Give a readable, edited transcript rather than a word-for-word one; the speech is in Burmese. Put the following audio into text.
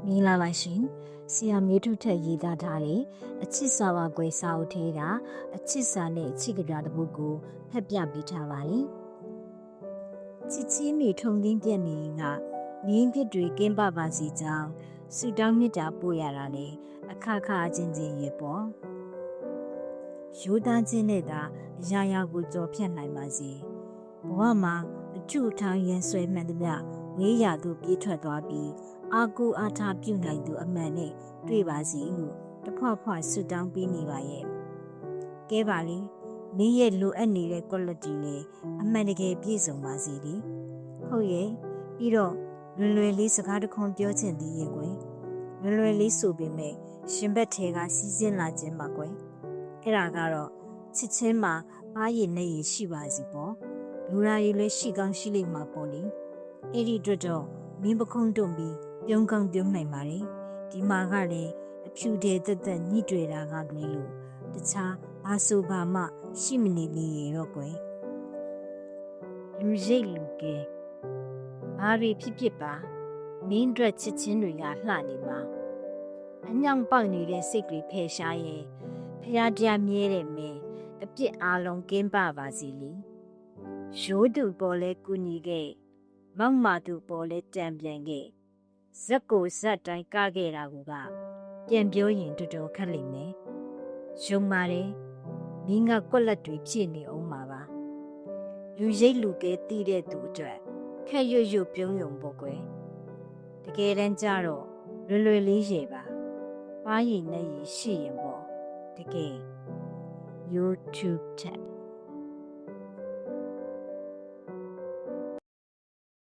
မင်္ဂလာပါရှင်ဆရာမျိုးထုထက်ရေးသားထားတဲ့အချစ်စာပါကွယ်စာအုပ်ထဲကအချစ်စာနဲ့အချစ်ကပြတစ်ပုဒ်ကိုဖတ်ပြပေးထားပါတယ်ချစ်ချင်းတွေထုံသိမ်းပြတ်နေရင်ကငင်းဖြစ်တွေကင်းပပါစီကြောင်းဆုတောင်းမြတ်တာပို့ရတာလေအခါခါချင်းချင်းရေပေါ့ရိုးသားခြင်းနဲ့သာအရာရာကိုကြော်ဖြတ်နိုင်ပါစေဘဝမှာအထုထောင်ရင်ဆွဲမှန်သမျှဝေးရသူပြေးထွက်သွားပြီးအာကိုအားထားပြုနိုင်သူအမှန်နဲ့တွေ့ပါစီလို့တဖွားဖွားဆွတောင်းပေးနေပါရဲ့ကဲပါလေမင်းရဲ့လိုအပ်နေတဲ့ quality နဲ့အမှန်တကယ်ပြည့်စုံပါစေလေဟုတ်ရဲ့ပြီးတော့လွယ်လွယ်လေးစကားတခွန်းပြောချင်သေးရဲ့ကွယ်လွယ်လွယ်လေးဆိုပေမဲ့ရှင်ဘက်ထဲကစီးစင်းလာခြင်းပါကွယ်အဲ့ဒါကတော့ချစ်ချင်းမှာပါးရည်နဲ့ရည်ရှိပါစီပေါ့လူရာရည်လည်းရှိကောင်းရှိလိမ့်မှာပေါ့လေအဲ့ဒီအတွက်တော့မင်းပခုံးတွန့်ပြီးပြုံးကောင်းပြုံးနိုင်ပါတယ်ဒီမှာကလည်းအဖြူတဲ့တက်တက်ညှိတွေ့တာကလွဲလို့တခြားဘာဆိုဘာမှရှိမနေလေရောကွယ်လူရိတ်လူကဲဘာတွေဖြစ်ပါမင်းအတွက်ချစ်ချင်းတွေကလှနေမှာအညောင်ပေါက်နေတဲ့စိတ်တွေဖယ်ရှားရဲ့ဖရာတရားမြဲတဲ့မင်းအပြစ်အားလုံးကင်းပပါစေလေရိုးသူပေါ်လဲကူညီခဲ့မောက်မာသူပေါ်လဲတံပြန်ခဲ့ဇက်ကိုဇက်တိုင်းကခဲ့တာကပြန်ပြောရင်တော်တော်ခက်လိမ့်မယ်ယုံပါတယ်မင်းကကွက်လက်တွေဖြည့်နေအောင်ပါလူရိတ်လူကဲတီးတဲ့သူအတွက်ခက်ရွရွပြုံးယုံပေါ့ကွယ်တကယ်တမ်းကျတော့လွယ်လွယ်လေးရေပါးရည်နဲ့ရည်ရှိရင်ပေါ့တကယ် YouTube ထက်